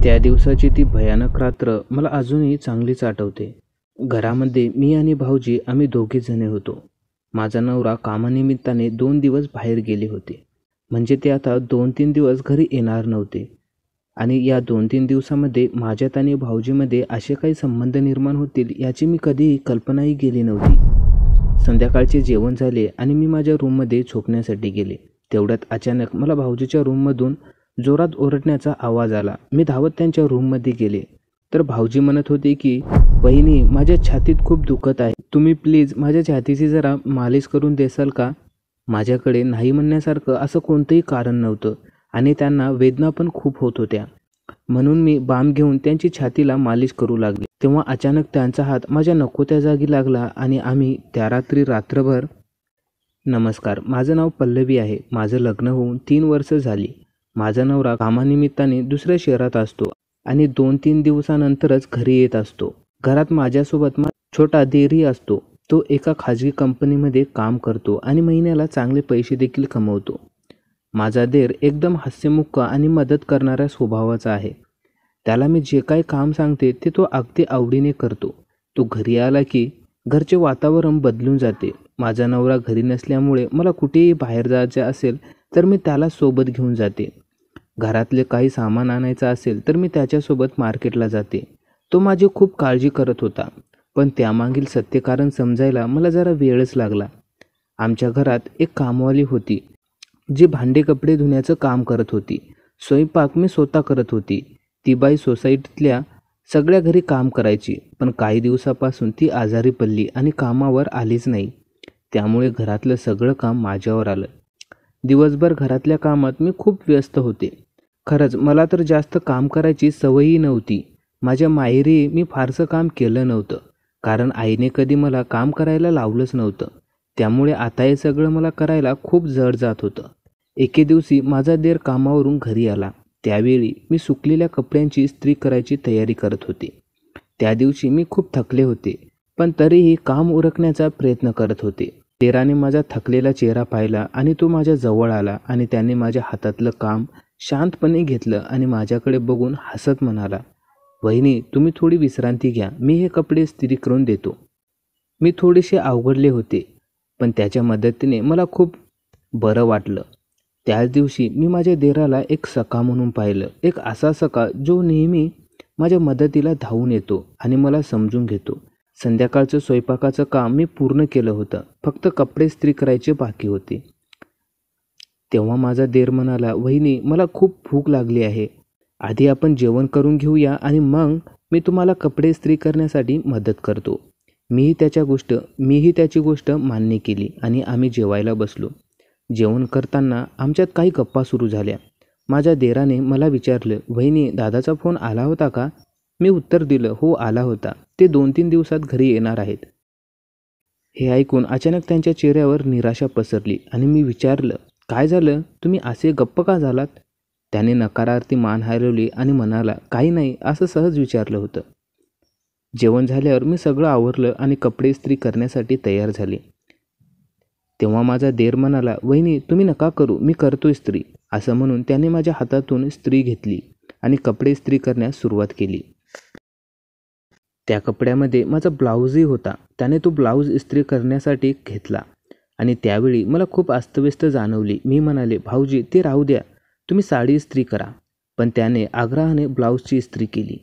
त्या दिवसाची ती भयानक रात्र मला अजूनही चांगलीच आठवते. घरामध्ये मी आणि भाऊजी आम्ही दोघेच जणे होतो. माझा नवरा कामानिमित्ताने 2 दिवस बाहेर गेले होते. म्हणजे ते आता 2-3 दिवस घरी येणार नव्हते. आणि या 2-3 दिवसामध्ये माझ्यात आणि भाऊजीमध्ये असे काही संबंध निर्माण होतील याची मी कधीही कल्पनाही केली नव्हती. संध्याकाळचे जेवण झाले आणि मी माझ्या रूममध्ये झोपण्यासाठी गेले. तेवढ्यात अचानक मला भाऊजीच्या रूममधून जोरात ओरडण्याचा आवाज आला. मी धावत त्यांच्या रूममध्ये गेले तर भाऊजी म्हणत होते की, "वहिनी, माझ्या छातीत खूप दुखत आहे. तुम्ही प्लीज माझ्या छातीची जरा मालिश करून देसाल का?" माझ्याकडे नाही म्हणण्यासारखं असं कोणतंही कारण नव्हतं आणि त्यांना वेदना पण खूप होत होत्या. म्हणून मी बाम घेऊन त्यांची छातीला मालिश करू लागले. तेव्हा अचानक त्यांचा हात माझ्या नको त्या जागी लागला आणि आम्ही त्या रात्री रात्रभर. नमस्कार, माझं नाव पल्लवी आहे. माझं लग्न होऊन 3 वर्ष झाली. माझा नवरा कामानिमित्ताने दुसऱ्या शहरात असतो आणि 2-3 दिवसानंतरच घरी येत असतो. घरात माझ्यासोबत छोटा देरही असतो. तो एका खाजगी कंपनीमध्ये काम करतो आणि महिन्याला चांगले पैसे देखील कमवतो. माझा देर एकदम हास्यमुख आणि मदत करणाऱ्या स्वभावाचा आहे. त्याला मी जे काही काम सांगते ते तो अगदी आवडीने करतो. तो घरी आला की घरचे वातावरण बदलून जाते. माझा नवरा घरी नसल्यामुळे मला कुठेही बाहेर जायचे असेल तर मी त्याला सोबत घेऊन जाते. घरातले काही सामान आणायचं असेल तर मी त्याच्यासोबत मार्केटला जाते. तो माझी खूप काळजी करत होता, पण त्यामागील सत्य कारण समजायला मला जरा वेळच लागला. आमच्या घरात एक कामवाली होती जी भांडे कपडे धुण्याचं काम करत होती. स्वयंपाक मी स्वतः करत होती. ती बाई सोसायटीतल्या सगळ्या घरी काम करायची, पण काही दिवसापासून ती आजारी पडली आणि कामावर आलीच नाही. त्यामुळे घरातलं सगळं काम माझ्यावर आलं. दिवसभर घरातल्या कामात मी खूप व्यस्त होते. खरंच मला तर जास्त काम करायची सवयही नव्हती. माझ्या माहेरी मी फारसं काम केलं नव्हतं, कारण आईने कधी मला काम करायला लावलंच नव्हतं. त्यामुळे आता हे सगळं मला करायला खूप जड जात होतं. एके दिवशी माझा देर कामावरून घरी आला. त्यावेळी मी सुकलेल्या कपड्यांची इस्त्री करायची तयारी करत होते. त्या दिवशी मी खूप थकले होते, पण तरीही काम उरकण्याचा प्रयत्न करत होते. देराने माझा थकलेला चेहरा पाहिला आणि तो माझ्या जवळ आला आणि त्याने माझ्या हातातलं काम शांतपणे घेतलं आणि माझ्याकडे बघून हसत म्हणाला, "वहिनी, तुम्ही थोडी विश्रांती घ्या. मी हे कपडे इस्त्री करून देतो." मी थोडेसे अवघडले होते, पण त्याच्या मदतीने मला खूप बरं वाटलं. त्याच दिवशी मी माझ्या देराला एक सखा म्हणून पाहिलं. एक असा सखा जो नेहमी माझ्या मदतीला धावून येतो आणि मला समजून घेतो. संध्याकाळचं स्वयंपाकाचं काम मी पूर्ण केलं होतं. फक्त कपडे इस्त्री करायचे बाकी होते. तेव्हा माझा देर म्हणाला, "वहिनी, मला खूप भूक लागली आहे. आधी आपण जेवण करून घेऊया आणि मग मी तुम्हाला कपडे इस्त्री करण्यासाठी मदत करतो." मीही त्याची गोष्ट मान्य केली आणि आम्ही जेवायला बसलो. जेवण करताना आमच्यात काही गप्पा सुरू झाल्या. माझ्या देराने मला विचारलं, "वहिनी, दादाचा फोन आला होता का?" मी उत्तर दिलं, "हो, आला होता. ते 2-3 दिवसात घरी येणार आहेत." हे ऐकून अचानक त्यांच्या चेहऱ्यावर निराशा पसरली आणि मी विचारलं, "काय झालं? तुम्ही असे गप्प का झालात?" त्याने नकारार्थी मान हलवली आणि म्हणाला, "काही नाही, असं सहज विचारलं होतं." जेवण झाल्यावर मी सगळं आवरलं आणि कपडे इस्त्री करण्यासाठी तयार झाले. तेव्हा माझा देर म्हणाला, "वहिनी, तुम्ही नका करू, मी करतो इस्त्री." असं म्हणून त्याने माझ्या हातातून इस्त्री घेतली आणि कपडे इस्त्री करण्यास सुरुवात केली. त्या कपड्यामध्ये माझा ब्लाऊजही होता. त्याने तो ब्लाऊज इस्त्री करण्यासाठी घेतला आणि त्यावेळी मला खूप अस्तव्यस्त जाणवली. मी म्हणाले, "भाऊजी, ते राहू द्या, तुम्ही साडी इस्त्री करा." पण त्याने आग्रहाने ब्लाऊजची इस्त्री केली.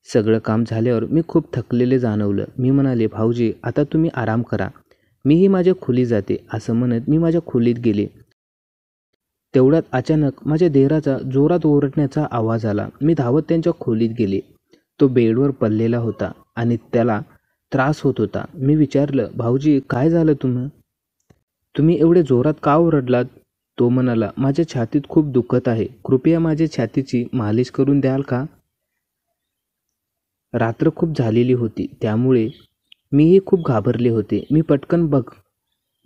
सगळं काम झाल्यावर मी खूप थकलेले जाणवलं. मी म्हणाले, "भाऊजी, आता तुम्ही आराम करा. मीही माझ्या खोलीत जाते." असं म्हणत मी माझ्या खोलीत गेले. तेवढ्यात अचानक माझ्या देराचा जोरात ओरडण्याचा आवाज आला. मी धावत त्यांच्या खोलीत गेले. तो बेडवर पडलेला होता आणि त्याला त्रास होत होता. मी विचारलं, "भाऊजी, काय झालं तुम्ही एवढे जोरात का ओरडलात?" तो म्हणाला, "माझ्या छातीत खूप दुखत आहे. कृपया माझ्या छातीची मालिश करून द्याल का?" रात्र खूप झालेली होती, त्यामुळे मीही खूप घाबरले होते. मी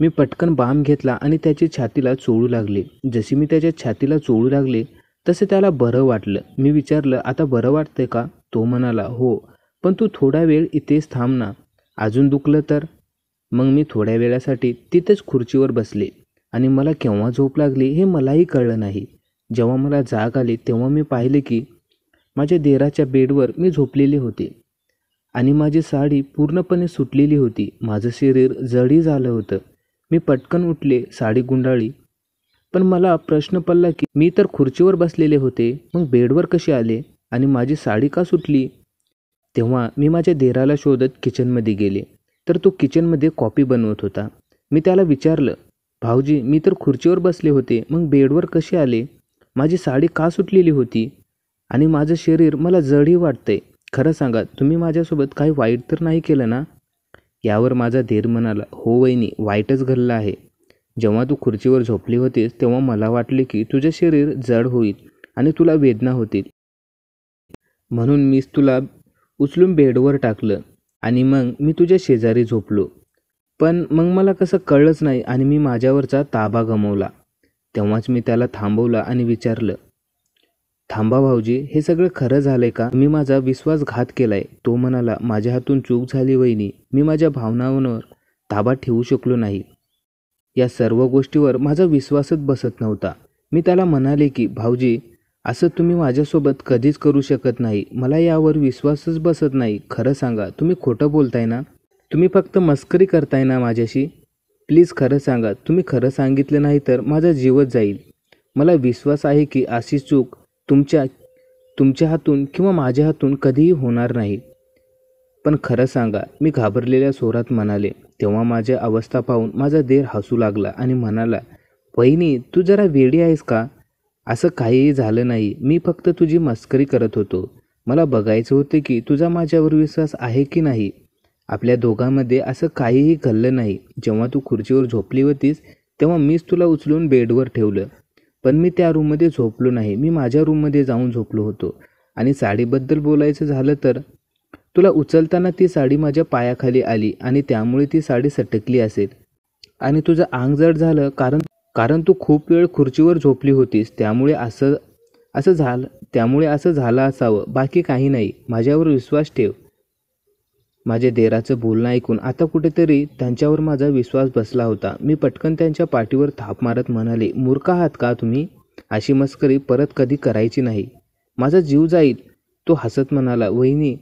पटकन बाम घेतला आणि त्याची छातीला चोळू लागले. जशी मी त्याच्या छातीला चोळू लागले तसे त्याला बरं वाटलं. मी विचारलं, "आता बरं वाटतंय का?" तो म्हणाला, "हो, पण तू थोडा वेळ इथेच थांब ना. अजून दुखलं तर?" मग मी थोड्या वेळासाठी तिथेच खुर्चीवर बसले आणि मला केव्हा झोप लागली हे मलाही कळलं नाही. जेव्हा मला जाग आली तेव्हा मी पाहिले की माझ्या देराच्या बेडवर मी झोपलेले होते आणि माझी साडी पूर्णपणे सुटलेली होती. माझं शरीर जडी झालं होतं. मी पटकन उठले, साडी गुंडाळली. पण मला प्रश्न पडला की मी तर खुर्चीवर बसलेले होते, मग बेडवर कसे आले आणि माझी साडी का सुटली? तेव्हा मी माझ्या देराला शोधत किचनमध्ये गेले, तर तो किचनमध्ये कॉफी बनवत होता. मी त्याला विचारलं, भाऊजी मी तर खुर्चीवर बसले होते, मग बेडवर कसे आले? माझी साडी का सुटलेली होती आणि माझं शरीर मला जडही वाटतंय. खरं सांगा, तुम्ही माझ्यासोबत काही वाईट तर नाही केलं ना? यावर माझा धीर म्हणाला, हो वहिनी, वाईटच घडलं आहे. जेव्हा तू खुर्चीवर झोपली होतीस तेव्हा मला वाटले की तुझं शरीर जड होईल आणि तुला वेदना होतील, म्हणून मीच तुला उचलून बेडवर टाकलं आणि मग मी तुझ्या शेजारी झोपलो. पण मग मला कसं कळलंच नाही आणि मी माझ्यावरचा ताबा गमावला. तेव्हाच मी त्याला थांबवलं आणि विचारलं, थांबा भाऊजी, हे सगळं खरं झालंय का? मी माझा विश्वासघात केलाय. तो म्हणाला, माझ्या हातून चूक झाली वहिनी, मी माझ्या भावनांवर ताबा ठेवू शकलो नाही. या सर्व गोष्टीवर माझा विश्वासच बसत नव्हता. मी त्याला म्हणाले की भाऊजी, असं तुम्ही माझ्यासोबत कधीच करू शकत नाही. मला यावर विश्वासच बसत नाही. खरं सांगा, तुम्ही खोटं बोलताय ना? तुम्ही फक्त मस्करी करताय ना माझ्याशी? प्लीज खरं सांगा. तुम्ही खरं सांगितलं नाही तर माझा जीवच जाईल. मला विश्वास आहे की अशी चूक तुमच्या हातून किंवा माझ्या हातून कधीही होणार नाही. पण खरं सांगा, मी घाबरलेल्या स्वरात म्हणाले. तेव्हा माझी अवस्था पाहून माझा देर हसू लागला आणि म्हणाला, वहिनी तू जरा वेडी आहेस का? असं काहीही झालं नाही. मी फक्त तुझी मस्करी करत होतो. मला बघायचं होतं की तुझा माझ्यावर विश्वास आहे की नाही. आपल्या दोघांमध्ये असं काहीही घडलं नाही. जेव्हा तू खुर्चीवर झोपली होतीस तेव्हा मीच तुला उचलून बेडवर ठेवलं. पण मी त्या रूममध्ये झोपलो नाही. मी माझ्या रूममध्ये जाऊन झोपलो होतो. आणि साडीबद्दल बोलायचं झालं तर तुला उचलताना ती साडी माझ्या पायाखाली आली आणि त्यामुळे ती साडी सटकली असेल. आणि तुझं अंग जड झालं कारण तू खूप वेळ खुर्चीवर झोपली होतीस. त्यामुळे असं झालं असावं. बाकी काही नाही. माझ्यावर विश्वास ठेव. माझ्या देराचं बोलणं ऐकून आता कुठेतरी त्यांच्यावर माझा विश्वास बसला होता. मी पटकन त्यांच्या पाठीवर थाप मारत म्हणाले, मूर्ख आहात का तुम्ही? अशी मस्करी परत कधी करायची नाही. माझा जीव जाईल. तो हसत म्हणाला, वहिनी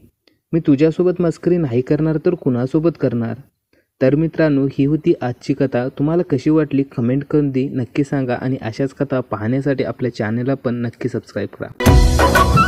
मी तुझ्यासोबत मस्करी नाही करणार तर कुणासोबत करणार? तर मित्रांनो, ही होती आजची कथा. तुम्हाला कशी वाटली कमेंट करून नक्की सांगा आणि अशाच कथा पाहण्यासाठी आपल्या चॅनलला पण नक्की सबस्क्राईब करा.